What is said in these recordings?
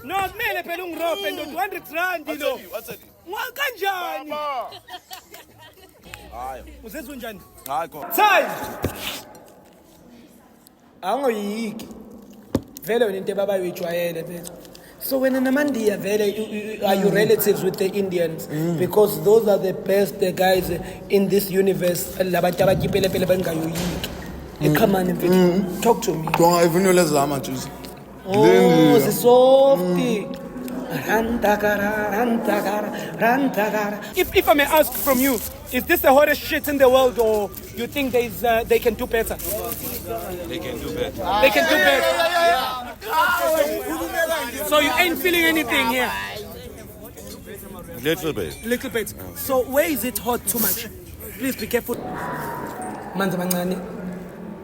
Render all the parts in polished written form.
No, kumele phela ungirobhe ndo 200 rand lo. Kanjani? Hayi. Uzizwa njani? Hayi khona. Time. Angoyiki. Vele wena into ababayijwayele bethu. So when Namandia vele are you relatives with the Indians? Because those are the best guys in this universe. Labantu abakipele phela bangayoyiki. Come on, talk to me. Don't even know let's lama juice. Oh, it's softy. If I may ask from you, is this the hottest shit in the world, or you think they can do better? They can do better. They can do better. So you ain't feeling anything here? Little bit. Little bit. So where is it hot too much? Please be careful. Manza mancane.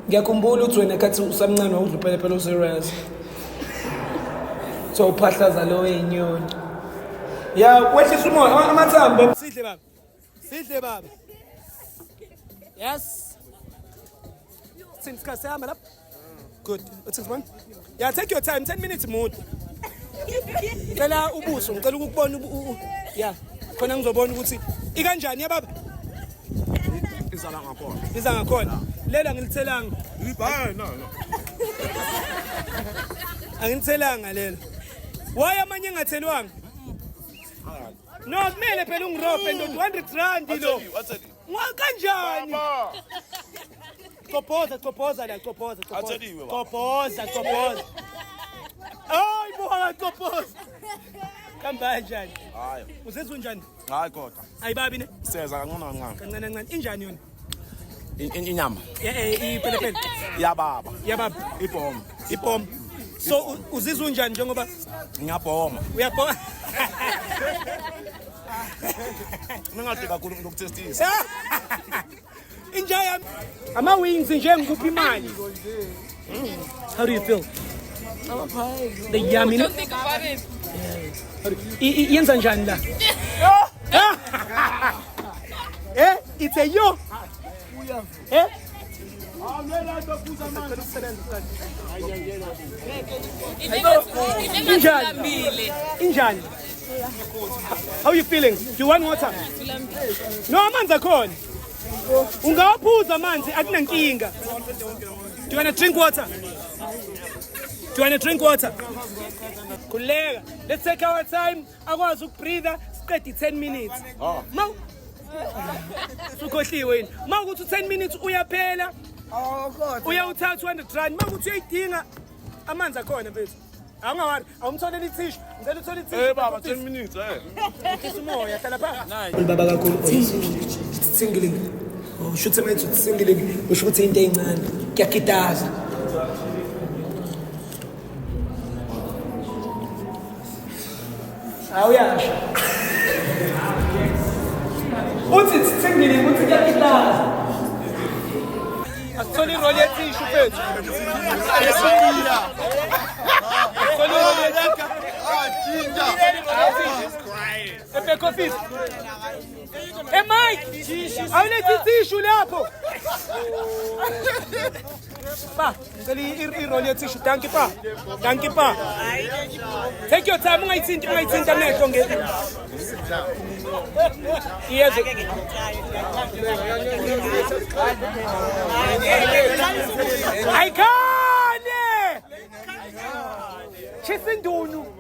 Ngiyakhumbula uthi wena kathi usamncane wawudluphele phela userious. So uphahlaza lo wenyoni. Yeah, wehlisa umoya amathambo. Sidle baba. Sidle baba. Yes. Since kasama lapha. Good. What's this one? Yeah, take your time. 10 minutes more. Ngicela ubuso, ngicela ukubona yeah. Khona ngizobona ukuthi ikanjani yababa. Izala ngakhona. Iza ngakhona. Lela ngilithelanga. Hayi no. Angilithelanga lela. Why amanye engathelwanga? No, kumele phela ungirobhe ndo 200 rand lo. Kanjani? Copoza. Ay, boha copoza. Kamba njani? Hayi. Uzizwa njani? Hayi kodwa. Ayibabi ne? Seza kancane. Kancane. Injani yona? Inyama. Ipelepele. Yababa. Ibhoma. So uzizwa njani njengoba ngiyabhoma? Uyabhoma? Ngingade kakhulu ngokutestisa. Inja yami. Ama wings nje ngikuphi imali. How do you feel? I'm fine. The yummy. Don't think about it. Yenza njani la? It's a yo. Injani. How are you feeling? Do you want water? No, amanzi akhona. Ungawaphuza amanzi akunankinga. Do you want to drink water? Kuleka. Let's take our time. Akwazi ukubreathe siqede 10 minutes. Sukhohliwe yini? Mawukuthi 10 minutes uyaphela. Uyawuthatha 200 rand. Mawukuthi uyayidinga amanzi akhona mfethu. Awungawari, awumtholele ithishu. Ngicela uthole ithishu. Baba 10 minutes Isimoya hlala phansi. Baba kakhulu singling. Ushuthi manje singling, usho ukuthi into encane. Kuyakitaza. Awuyasho. Uthi singling uthi kuyakitaza. Asithole iroli yethishu mfethu. Back office. Hey Mike, awulethi tissue lapho. Pa, ngicela iroli yetissue. Thank you pa. Take your time, ungayithinta amehlo ngeke. Yes. I can't. Chisindunu. $1.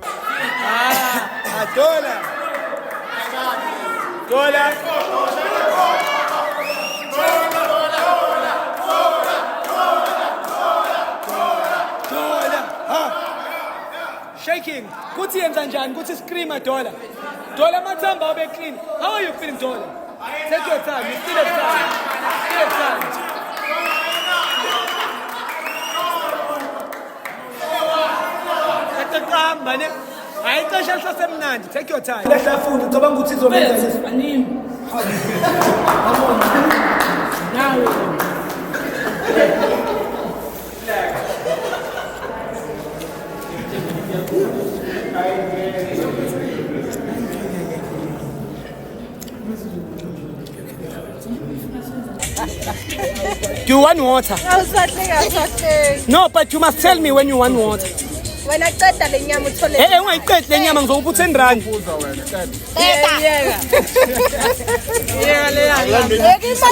Shaking. Kuthi yenza njani? Kuthi scream $1. Mathamba abe clean. How are you feeling $? Take your time. You still have time. Take your time. Do you want water? I'm sorry. No, but you must tell me when you want water. Wena qeda lenyama uthole. Ungayiqedi le nyama ngizokupha 10 rand. Yeka le yana. Yeka khipha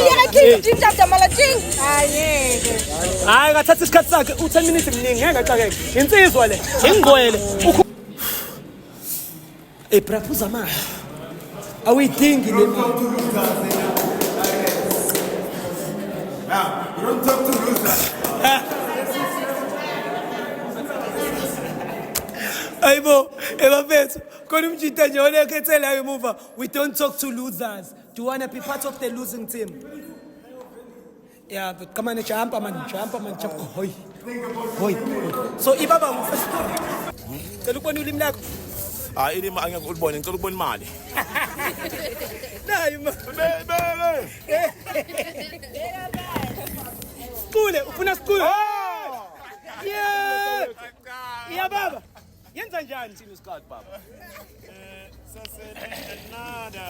tinjata malating. Ayeke. Hayi ngathatha isikhathi sakhe u10 minutes mningi ngeke ngacakeke. Insizwa le, ingcwele. Praphuza manje. Awuyidingi le mali. Now, you don't talk to losers. Ayibo, ebafethu, khona umjita nje olekhethela emuva. We don't talk to losers. Do you want to be part of the losing team? Yeah, but come on, jump man. Hoy. So ibaba ngicela ukubona ulimi lakho. Hayi ilimi angeke ulibone, ngicela ukubona imali. Nayi ma. Skule, ufuna skule? Yeah. Yeah baba. Yenza njani sini isikhathi baba? Nada.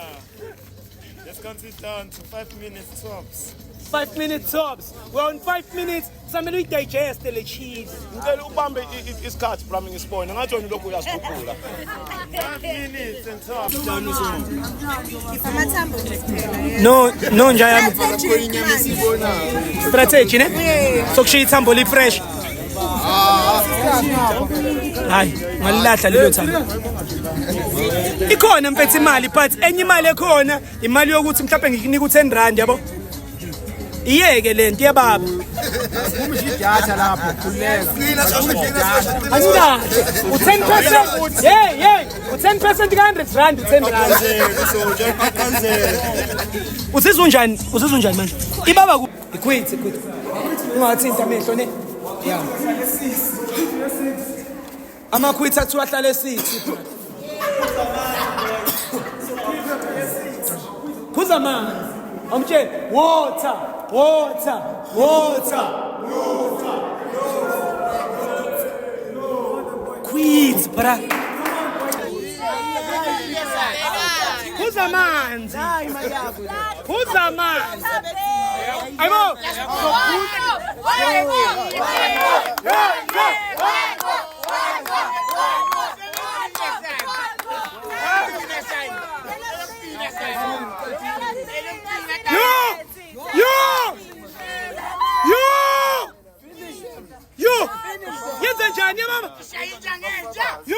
Let's count it down to 5 minutes tops. 5 minutes tops. We're on 5 minutes. Somebody digest the cheese. Ngicela ubambe isikhathi bra ngisibone ngathi wena lokho uyasikhuphula. 5 minutes and tops. Amathambo ngiphela. No njaya strategy ne? Sokushiya ithambo li fresh. Hayi, ngalilahla lelo thambo. Ikhona mfethu imali but enye imali ekhona imali yokuthi mhlawumbe ngikunika u10 rand yabo. Iyeke lento yebaba. Idatha lapho khuleka. Anina, u10%. Hey, u10% ka100 rand u10 rand. Usizwe unjani manje? Ibaba iquit. Ungathinta amehlo ne? Yeah. Ama-quit athiwa ahlale esithi. Phuza amanzi. Amtshela water. Quit, bra. Phuza amanzi. Phuza amanzi. Ayibo. Yo! Yenza njani mama? Yo!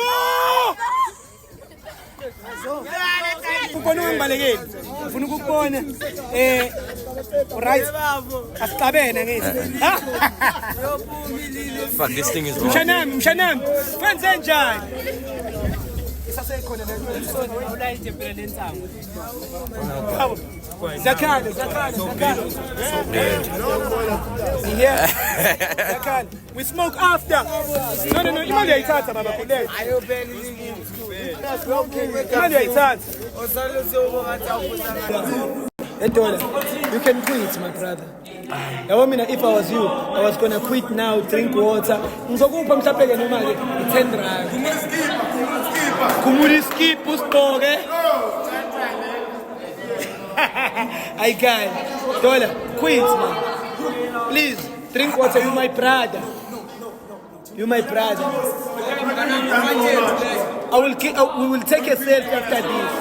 Ukubona ungibalekeli. Ufuna ukubona right. Asixabene ngithi. Fuck, this thing is wrong. Mshanami. Kwenze njani? Zakhan. Yeah. Zakhan. We smoke after. No. Imali ayithatha baba khuleka. Imali ayithatha. You can quit, my brother. If I was you, I was gonna quit now, drink water. Ngizokupha mhlawumbe ke nemali 10 rand. Kumuli skip usibhoke. I can't. Dollar, quit, man. Please, drink water. You my brother. You my brother. We will take a selfie after this.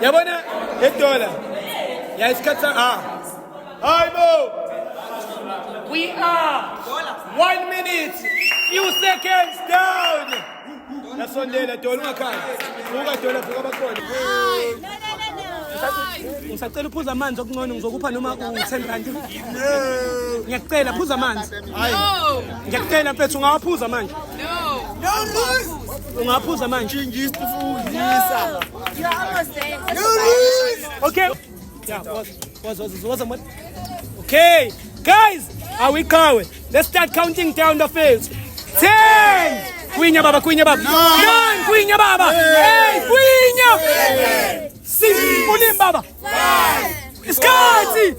Yabona, $8. Yeah, it's cut. Hi, Mo. We are 1 minute, few seconds down. That's on there. Don't look at. Ngisacela uphuza amanzi okungcono ngizokupha noma u10 rand. Ngiyacela phuza amanzi. Ngiyacela mfethu ungawaphuza manje. No. Ungaphuza manje. Ngiyisifundisa. Okay. Yeah, was. Okay. Guys, are we going? Let's start counting down the fields. 10. Kwinya baba. 9. Kwinya baba. 8. Kwinya. 6. Ulim baba. 5. Iskati.